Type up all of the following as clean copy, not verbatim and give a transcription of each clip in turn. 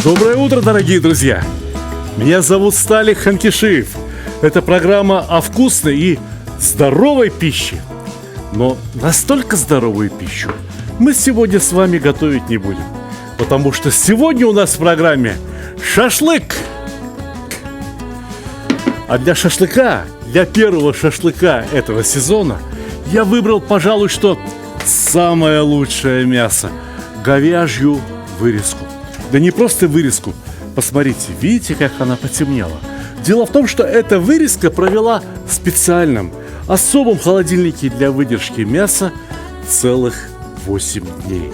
Доброе утро, дорогие друзья! Меня зовут Сталик Ханкишиев. Это программа о вкусной и здоровой пище. Но настолько здоровую пищу мы сегодня с вами готовить не будем. Потому что сегодня у нас в программе шашлык. А для шашлыка, для первого шашлыка этого сезона я выбрал, пожалуй, что самое лучшее мясо – говяжью вырезку. Да не просто вырезку. Посмотрите, видите, как она потемнела? Дело в том, что эта вырезка провела в специальном, особом холодильнике для выдержки мяса целых 8 дней.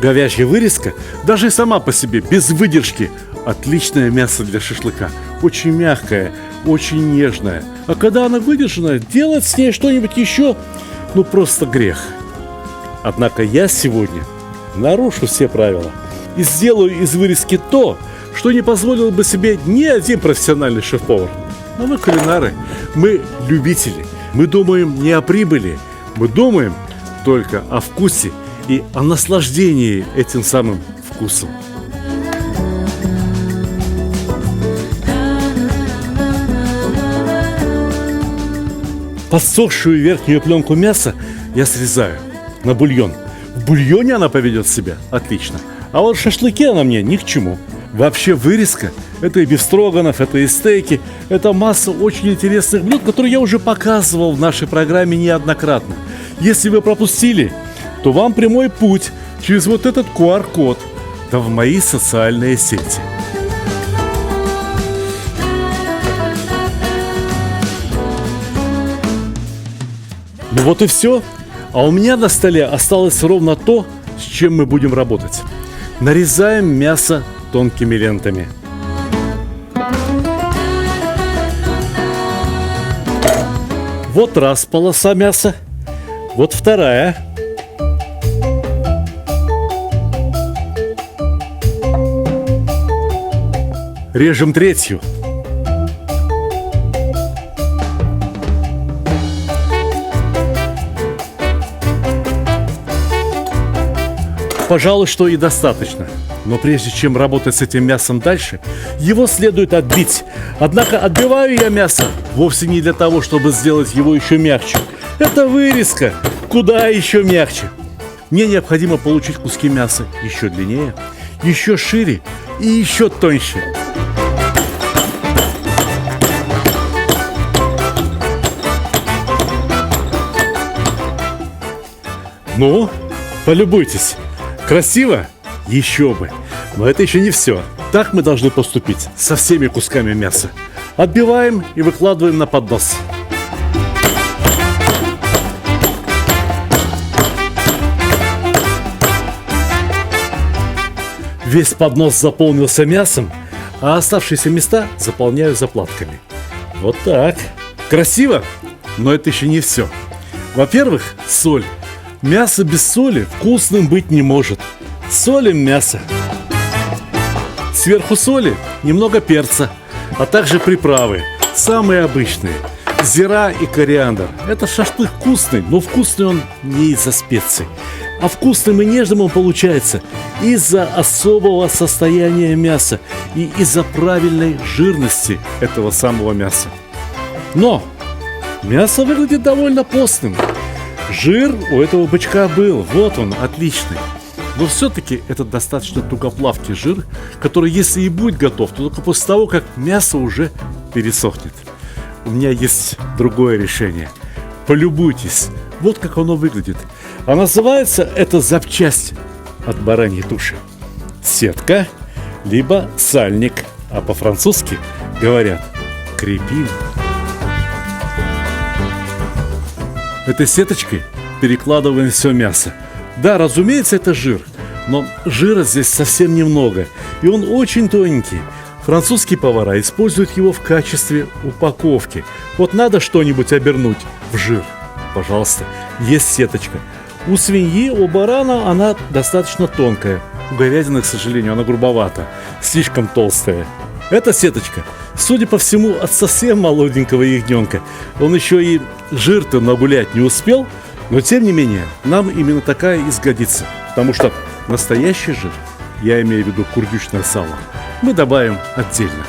Говяжья вырезка, даже и сама по себе, без выдержки, отличное мясо для шашлыка. Очень мягкое, очень нежное. А когда она выдержана, делать с ней что-нибудь еще, ну просто грех. Однако я сегодня нарушу все правила и сделаю из вырезки то, что не позволил бы себе ни один профессиональный шеф-повар. Но мы кулинары, мы любители, мы думаем не о прибыли, мы думаем только о вкусе и о наслаждении этим самым вкусом. Подсохшую верхнюю пленку мяса я срезаю на бульон. В бульоне она поведет себя отлично, а вот в шашлыке она мне ни к чему. Вообще вырезка – это и бефстроганов, это и стейки, это масса очень интересных блюд, которые я уже показывал в нашей программе неоднократно. Если вы пропустили, то вам прямой путь через вот этот QR-код, да в мои социальные сети. Ну вот и все. А у меня на столе осталось ровно то, с чем мы будем работать. Нарезаем мясо тонкими лентами. Вот раз полоса мяса. Вот вторая. Режем третью. Пожалуй, что и достаточно. Но прежде чем работать с этим мясом дальше, его следует отбить. Однако отбиваю я мясо вовсе не для того, чтобы сделать его еще мягче. Это вырезка куда еще мягче. Мне необходимо получить куски мяса еще длиннее, еще шире и еще тоньше. Ну, полюбуйтесь. Красиво? Еще бы. Но это еще не все. Так мы должны поступить со всеми кусками мяса. Отбиваем и выкладываем на поднос. Весь поднос заполнился мясом, а оставшиеся места заполняю заплатками. Вот так. Красиво? Но это еще не все. Во-первых, соль. Мясо без соли вкусным быть не может. Солим мясо. Сверху соли немного перца, а также приправы, самые обычные. Зира и кориандр. Это шашлык вкусный, но вкусный он не из-за специй, а вкусным и нежным он получается из-за особого состояния мяса и из-за правильной жирности этого самого мяса. Но мясо выглядит довольно постным. Жир у этого бычка был, вот он, отличный. Но все-таки это достаточно тугоплавкий жир, который, если и будет готов, то только после того, как мясо уже пересохнет. У меня есть другое решение. Полюбуйтесь, вот как оно выглядит. А называется эта запчасть от бараньей туши сетка, либо сальник, а по-французски говорят крепин. Этой сеточкой перекладываем все мясо. Да, разумеется, это жир, но жира здесь совсем немного, и он очень тоненький. Французские повара используют его в качестве упаковки. Вот надо что-нибудь обернуть в жир. Пожалуйста, есть сеточка. У свиньи, у барана она достаточно тонкая. У говядины, к сожалению, она грубовата, слишком толстая. Эта сеточка, судя по всему, от совсем молоденького ягненка. Он еще и жир-то нагулять не успел, но тем не менее, нам именно такая и сгодится. Потому что настоящий жир я имею в виду курдючное сало, мы добавим отдельно.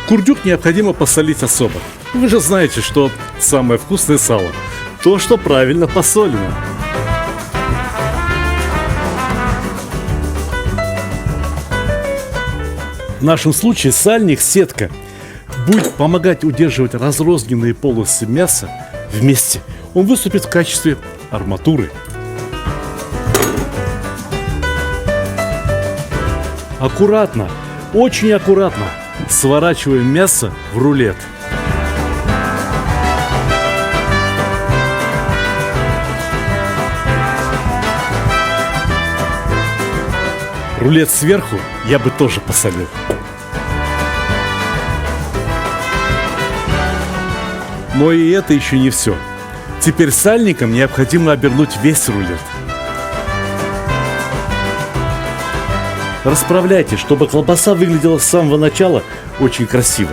Курдюк необходимо посолить особо. Вы же знаете, что самое вкусное сало – то, что правильно посолено. В нашем случае сальник-сетка будет помогать удерживать разрозненные полосы мяса вместе. Он выступит в качестве арматуры. Аккуратно, очень аккуратно сворачиваем мясо в рулет. Рулет сверху я бы тоже посолил. Но и это еще не все. Теперь сальником необходимо обернуть весь рулет. Расправляйте, чтобы колбаса выглядела с самого начала очень красиво.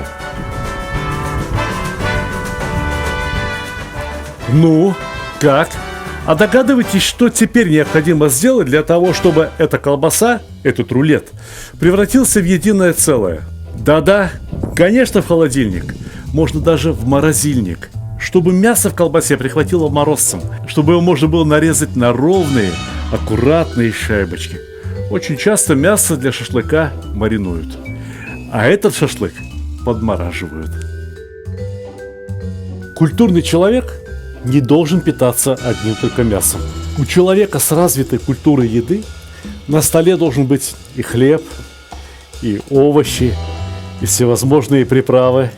Ну, как? А догадываетесь, что теперь необходимо сделать для того, чтобы эта колбаса, этот рулет, превратился в единое целое? Да-да, конечно, в холодильник. Можно даже в морозильник. Чтобы мясо в колбасе прихватило морозцем. Чтобы его можно было нарезать на ровные, аккуратные шайбочки. Очень часто мясо для шашлыка маринуют, а этот шашлык подмораживают. Культурный человек не должен питаться одним только мясом. У человека с развитой культурой еды на столе должен быть и хлеб, и овощи, и всевозможные приправы.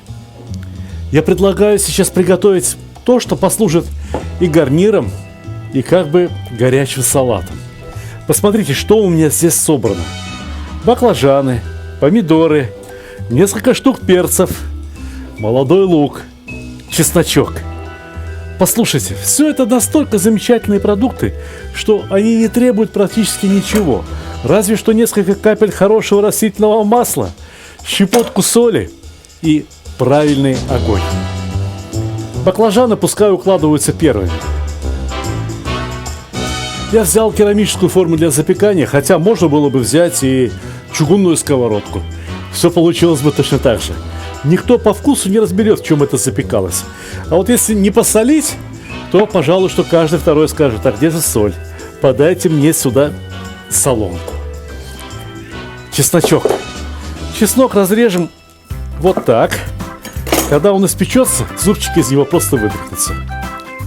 Я предлагаю сейчас приготовить то, что послужит и гарниром, и как бы горячим салатом. Посмотрите, что у меня здесь собрано. Баклажаны, помидоры, несколько штук перцев, молодой лук, чесночок. Послушайте, все это настолько замечательные продукты, что они не требуют практически ничего. Разве что несколько капель хорошего растительного масла, щепотку соли и правильный огонь. Баклажаны пускай укладываются первыми. Я взял керамическую форму для запекания, хотя можно было бы взять и чугунную сковородку. Все получилось бы точно так же. Никто по вкусу не разберет, в чем это запекалось. А вот если не посолить, то, пожалуй, что каждый второй скажет: а где же соль? Подайте мне сюда соломку. Чесночок. Чеснок разрежем вот так. Когда он испечется, зубчики из него просто выдохнутся.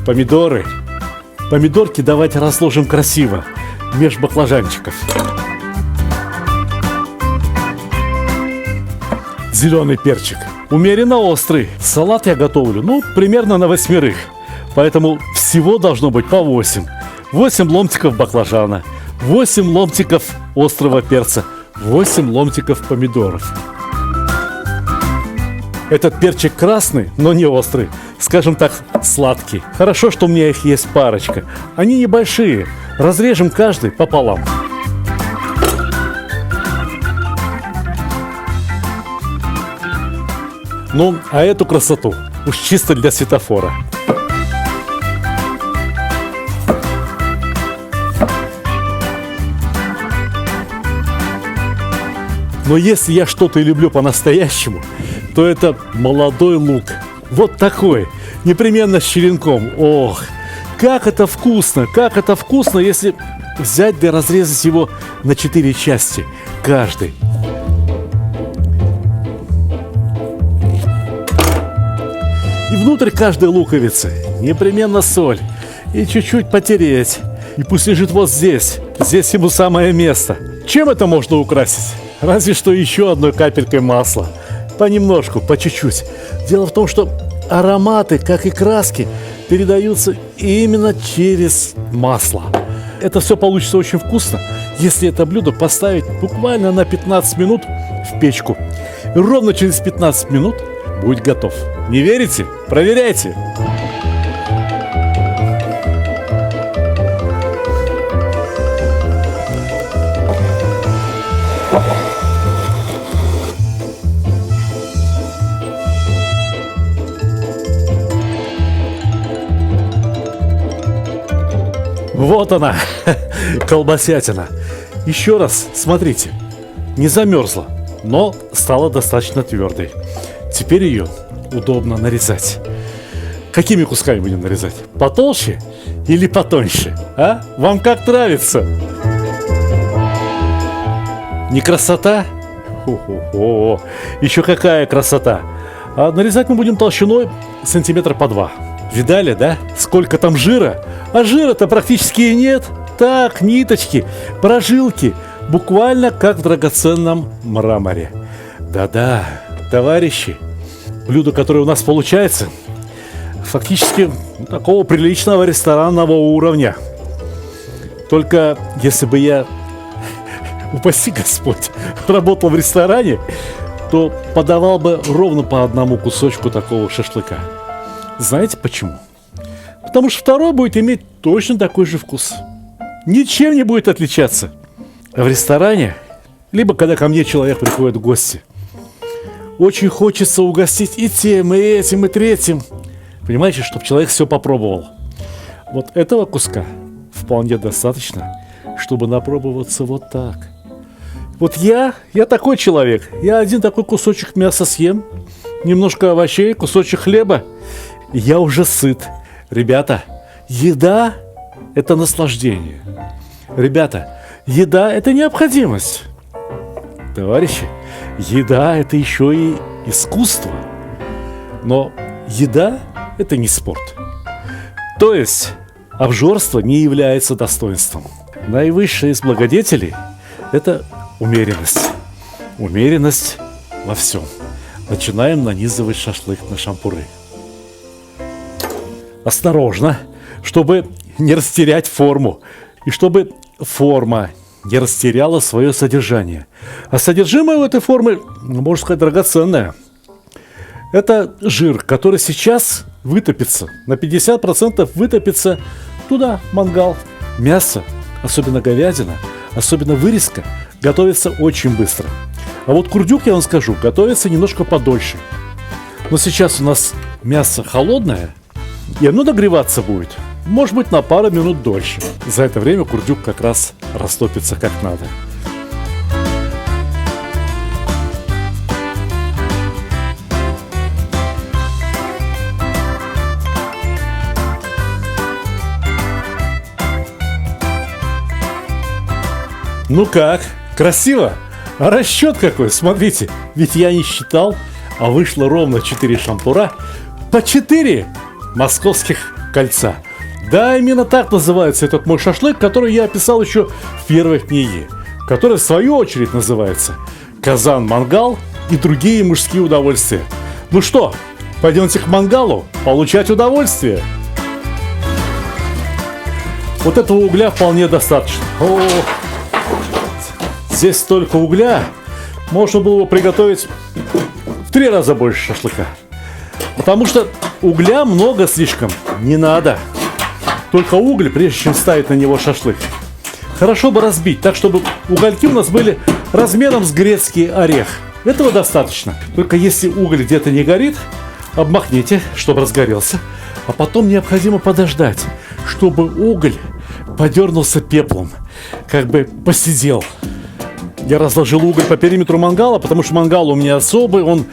Помидоры. Помидорки давайте разложим красиво, меж баклажанчиков. Зеленый перчик. Умеренно острый. Салат я готовлю, примерно на 8. Поэтому всего должно быть по 8. 8 ломтиков баклажана, 8 ломтиков острого перца, 8 ломтиков помидоров. Этот перчик красный, но не острый. Скажем так, сладкий. Хорошо, что у меня их есть парочка. Они небольшие. Разрежем каждый пополам. Ну, а эту красоту уж чисто для светофора. Но если я что-то и люблю по-настоящему, то это молодой лук. Вот такой, непременно с черенком. Ох, как это вкусно, если взять да разрезать его на 4 части, каждый. И внутрь каждой луковицы непременно соль. И чуть-чуть потереть. И пусть лежит вот здесь. Здесь ему самое место. Чем это можно украсить? Разве что еще одной капелькой масла. Понемножку, по чуть-чуть. Дело в том, что ароматы, как и краски, передаются именно через масло. Это все получится очень вкусно, если это блюдо поставить буквально на 15 минут в печку. И ровно через 15 минут Будь готов. Не верите? Проверяйте. Вот она, колбасятина. Еще раз смотрите. Не замерзла, но стала достаточно твердой. Теперь ее удобно нарезать. Какими кусками будем нарезать? Потолще или потоньше? А? Вам как нравится? Не красота? О, еще какая красота! А нарезать мы будем толщиной сантиметра по 2. Видали, да? Сколько там жира? А жира-то практически и нет. Так, ниточки, прожилки, буквально как в драгоценном мраморе. Да-да, товарищи, блюдо, которое у нас получается, фактически такого приличного ресторанного уровня. Только если бы я, упаси Господь, работал в ресторане, то подавал бы ровно по одному кусочку такого шашлыка. Знаете почему? Потому что второй будет иметь точно такой же вкус. Ничем не будет отличаться. А в ресторане, либо когда ко мне человек приходит в гости, очень хочется угостить и тем, и этим, и третьим. Понимаете, чтобы человек все попробовал. Вот этого куска вполне достаточно, чтобы напробоваться вот так. Вот я такой человек. Я один такой кусочек мяса съем, немножко овощей, кусочек хлеба. И я уже сыт. Ребята, еда – это наслаждение. Ребята, еда – это необходимость. Товарищи, еда – это еще и искусство. Но еда – это не спорт. То есть обжорство не является достоинством. Наивысшее из благодетелей – это умеренность. Умеренность во всем. Начинаем нанизывать шашлык на шампуры. Осторожно, чтобы не растерять форму. И чтобы форма не растеряла свое содержание. А содержимое у этой формы, можно сказать, драгоценное. Это жир, который сейчас вытопится. На 50% вытопится туда, в мангал. Мясо, особенно говядина, особенно вырезка, готовится очень быстро. А вот курдюк, я вам скажу, готовится немножко подольше. Но сейчас у нас мясо холодное, и оно нагреваться будет, может быть, на пару минут дольше. За это время курдюк как раз растопится как надо. Ну как? Красиво? А расчет какой? Смотрите, ведь я не считал, а вышло ровно 4 шампура по 4 московских кольца. Да, именно так называется этот мой шашлык, который я описал еще в первой книге, который в свою очередь называется «Казан-мангал и другие мужские удовольствия». Ну что, пойдемте к мангалу получать удовольствие. Вот этого угля вполне достаточно. О, здесь столько угля, можно было бы приготовить в 3 раза больше шашлыка. Потому что угля много слишком не надо. Только уголь, прежде чем ставить на него шашлык, хорошо бы разбить, так чтобы угольки у нас были размером с грецкий орех. Этого достаточно. Только если уголь где-то не горит, обмакните, чтобы разгорелся. А потом необходимо подождать, чтобы уголь подернулся пеплом, как бы посидел. Я разложил уголь по периметру мангала, потому что мангал у меня особый, он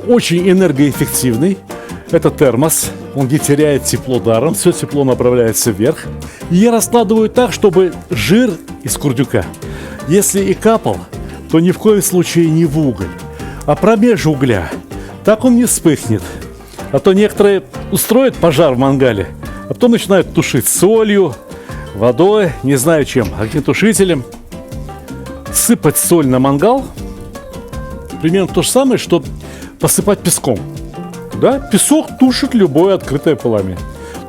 очень энергоэффективный. Это термос, он не теряет тепло даром, все тепло направляется вверх. И я раскладываю так, чтобы жир из курдюка, если и капал, то ни в коем случае не в уголь, а промеж угля. Так он не вспыхнет. А то некоторые устроят пожар в мангале, а потом начинают тушить солью, водой, не знаю чем, огнетушителем. Сыпать соль на мангал примерно то же самое, что посыпать песком. Да, песок тушит любое открытое пламя.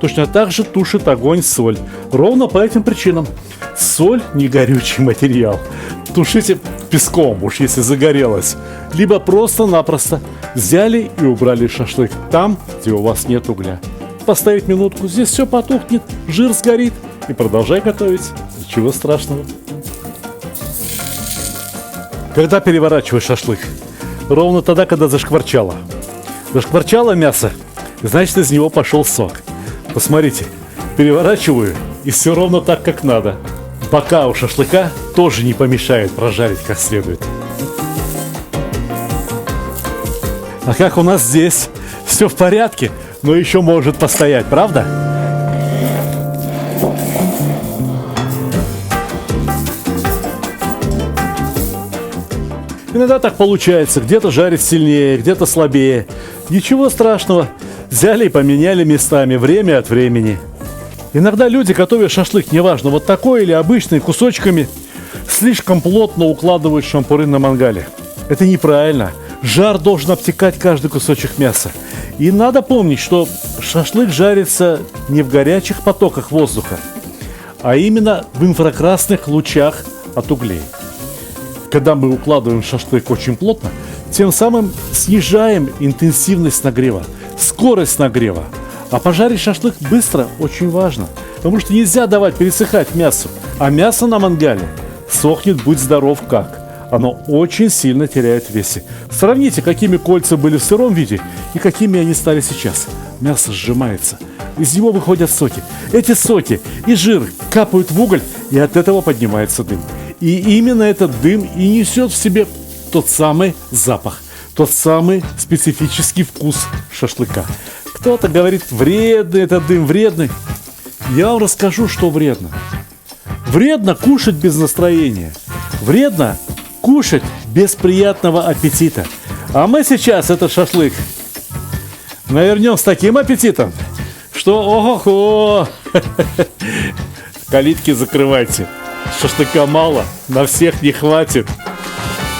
точно так же тушит огонь соль. Ровно по этим причинам. Соль не горючий материал. Тушите песком, уж если загорелось. Либо просто-напросто взяли и убрали шашлык там, где у вас нет угля. Поставить минутку, здесь все потухнет, жир сгорит и продолжай готовить. Ничего страшного. Когда переворачиваешь шашлык? Ровно тогда, когда зашкварчало. Зашкварчало мясо, значит, из него пошел сок. Посмотрите, переворачиваю, и все ровно так, как надо. Бока у шашлыка тоже не помешает прожарить как следует. А как у нас здесь? Все в порядке, но еще может постоять, правда? Иногда так получается, где-то жарит сильнее, где-то слабее. Ничего страшного, взяли и поменяли местами, время от времени. Иногда люди, готовя шашлык, неважно, вот такой или обычный, кусочками, слишком плотно укладывают шампуры на мангале. Это неправильно. Жар должен обтекать каждый кусочек мяса. И надо помнить, что шашлык жарится не в горячих потоках воздуха, а именно в инфракрасных лучах от углей. Когда мы укладываем шашлык очень плотно, тем самым снижаем интенсивность нагрева, скорость нагрева. А пожарить шашлык быстро очень важно, потому что нельзя давать пересыхать мясу. А мясо на мангале сохнет, будь здоров, как. Оно очень сильно теряет в весе. Сравните, какими кольца были в сыром виде и какими они стали сейчас. Мясо сжимается, из него выходят соки. Эти соки и жир капают в уголь, и от этого поднимается дым. И именно этот дым и несет в себе тот самый запах, тот самый специфический вкус шашлыка. Кто-то говорит, вредный этот дым, вредный. Я вам расскажу, что вредно. Вредно кушать без настроения. Вредно кушать без приятного аппетита. А мы сейчас этот шашлык навернем с таким аппетитом, что ого-го! Калитки закрывайте. Шашлыка мало, на всех не хватит.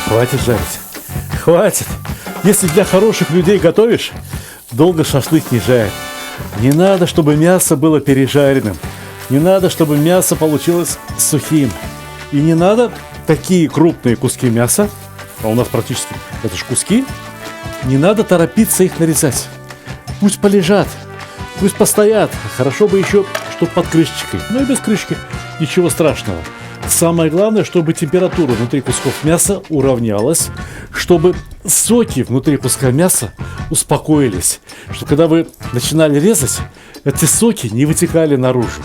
Хватит жарить. Хватит. Если для хороших людей готовишь, долго шашлык не жарь. Не надо, чтобы мясо было пережаренным. Не надо, чтобы мясо получилось сухим. И не надо такие крупные куски мяса, а у нас практически это же куски, не надо торопиться их нарезать. Пусть полежат, пусть постоят. Хорошо бы еще, чтобы под крышечкой. Но и без крышки ничего страшного. Самое главное, чтобы температура внутри кусков мяса уравнялась, чтобы соки внутри куска мяса успокоились, чтобы когда вы начинали резать, эти соки не вытекали наружу.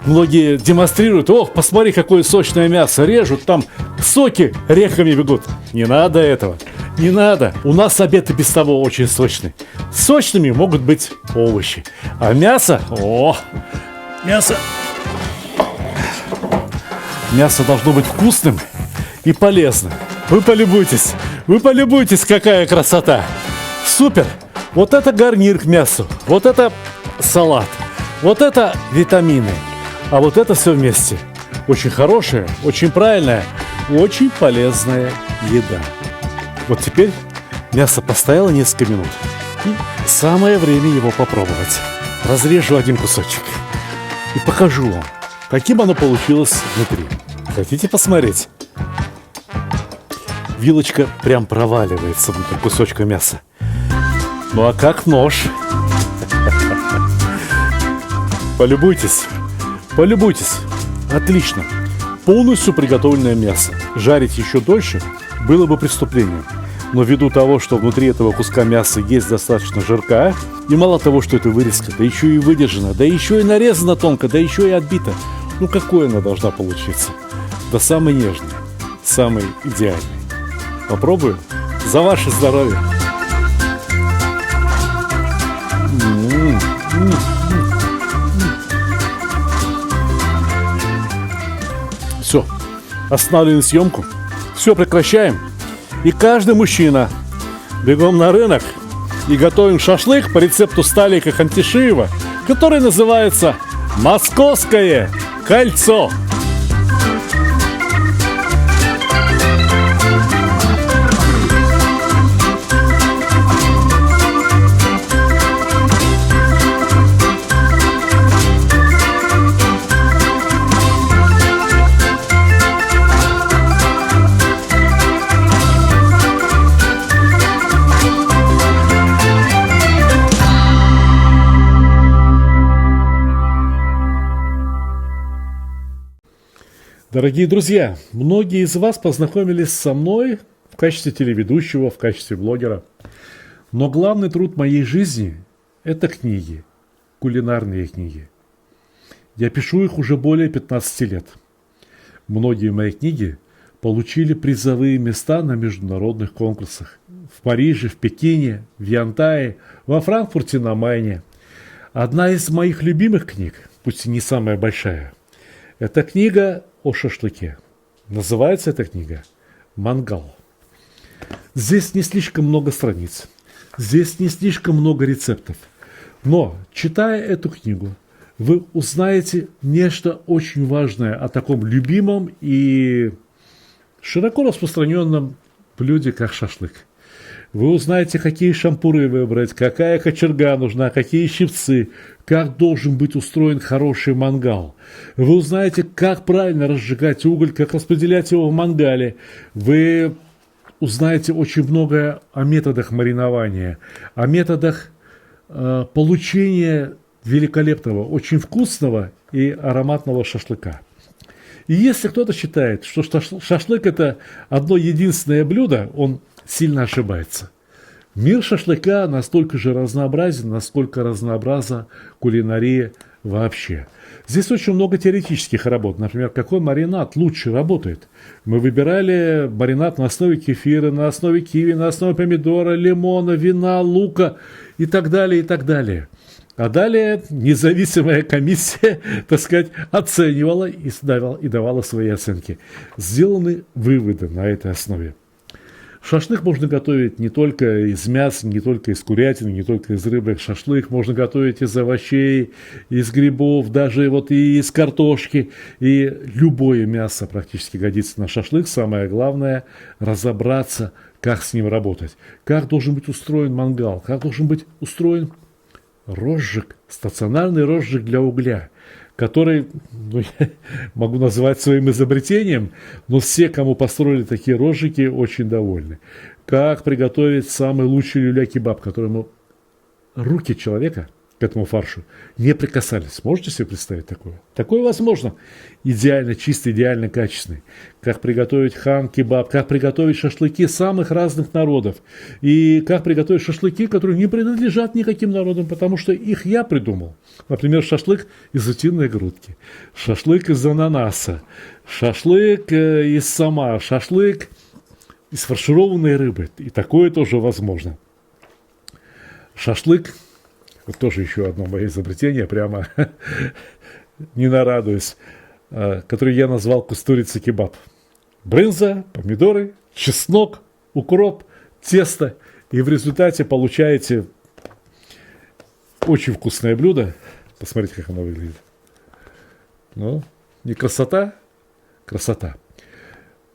Многие демонстрируют, ох, посмотри, какое сочное мясо, режут, там соки реками бегут. Не надо этого, не надо. У нас обед и без того очень сочный. Сочными могут быть овощи, а мясо, мясо должно быть вкусным и полезным. Вы полюбуйтесь, какая красота. Супер! Вот это гарнир к мясу, вот это салат, вот это витамины, а вот это все вместе. Очень хорошая, очень правильная, очень полезная еда. Вот теперь мясо постояло несколько минут, и самое время его попробовать. Разрежу один кусочек и покажу вам, каким оно получилось внутри. Хотите посмотреть? Вилочка прям проваливается внутрь кусочка мяса. Ну а как нож? Полюбуйтесь. Отлично. Полностью приготовленное мясо. Жарить еще дольше было бы преступлением. Но ввиду того, что внутри этого куска мяса есть достаточно жирка, и мало того, что это вырезка, да еще и выдержана, да еще и нарезана тонко, да еще и отбита. Ну какой она должна получиться? Да самый нежный, самый идеальный. Попробуем? За ваше здоровье! Все, останавливаем съемку, все прекращаем. И каждый мужчина бегом на рынок и готовим шашлык по рецепту Сталика Хантишиева, который называется «Московское кольцо». Дорогие друзья, многие из вас познакомились со мной в качестве телеведущего, в качестве блогера. Но главный труд моей жизни – это книги, кулинарные книги. Я пишу их уже более 15 лет. Многие мои книги получили призовые места на международных конкурсах. В Париже, в Пекине, в Янтае, во Франкфурте на Майне. Одна из моих любимых книг, пусть и не самая большая, это книга о шашлыке. Называется эта книга «Мангал». Здесь не слишком много страниц, здесь не слишком много рецептов. Но, читая эту книгу, вы узнаете нечто очень важное о таком любимом и широко распространенном блюде, как шашлык. Вы узнаете, какие шампуры выбрать, какая кочерга нужна, какие щипцы, как должен быть устроен хороший мангал. Вы узнаете, как правильно разжигать уголь, как распределять его в мангале. Вы узнаете очень многое о методах маринования, о методах получения великолепного, очень вкусного и ароматного шашлыка. И если кто-то считает, что шашлык – это одно единственное блюдо, он сильно ошибается. Мир шашлыка настолько же разнообразен, насколько разнообразна кулинария вообще. Здесь очень много теоретических работ. Например, какой маринад лучше работает. Мы выбирали маринад на основе кефира, на основе киви, на основе помидора, лимона, вина, лука и так далее, и так далее. А далее независимая комиссия, так сказать, оценивала и давала свои оценки. Сделаны выводы на этой основе. Шашлык можно готовить не только из мяса, не только из курятины, не только из рыбы. Шашлык можно готовить из овощей, из грибов, даже вот и из картошки. И любое мясо практически годится на шашлык. Самое главное – разобраться, как с ним работать. Как должен быть устроен мангал, как должен быть устроен розжиг, стационарный розжиг для угля, который, я могу назвать своим изобретением, но все, кому построили такие розжиги, очень довольны. Как приготовить самый лучший люля-кебаб, которому руки человека к этому фаршу не прикасались. Можете себе представить такое? Такое возможно. Идеально чистый, идеально качественный. Как приготовить хан-кебаб, как приготовить шашлыки самых разных народов. И как приготовить шашлыки, которые не принадлежат никаким народам, потому что их я придумал. Например, шашлык из утиной грудки, шашлык из ананаса, шашлык из сома, шашлык из фаршированной рыбы. И такое тоже возможно. Шашлык, вот тоже еще одно мое изобретение, прямо не нарадуюсь, который я назвал кустурица-кебаб. Брынза, помидоры, чеснок, укроп, тесто. И в результате получаете очень вкусное блюдо. Посмотрите, как оно выглядит. Ну, не красота? Красота.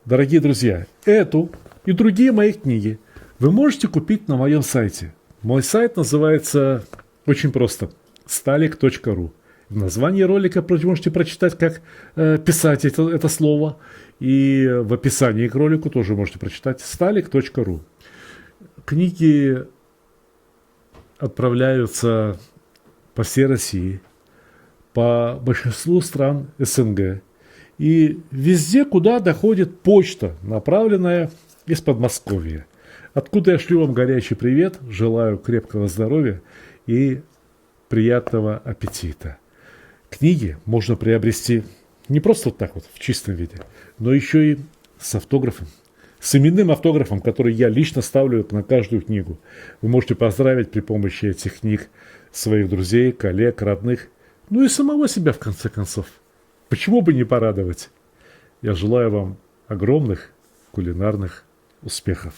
Дорогие друзья, эту и другие мои книги вы можете купить на моем сайте. Мой сайт называется очень просто stalik.ru. В названии ролика вы можете прочитать, как писать это слово. И в описании к ролику тоже можете прочитать stalik.ru. Книги отправляются по всей России, по большинству стран СНГ. И везде, куда доходит почта, направленная из Подмосковья. Откуда я шлю вам горячий привет, желаю крепкого здоровья и приятного аппетита. Книги можно приобрести не просто вот так вот, в чистом виде, но еще и с автографом. С именным автографом, который я лично ставлю на каждую книгу. Вы можете поздравить при помощи этих книг своих друзей, коллег, родных, ну и самого себя в конце концов. Почему бы не порадовать? Я желаю вам огромных кулинарных успехов.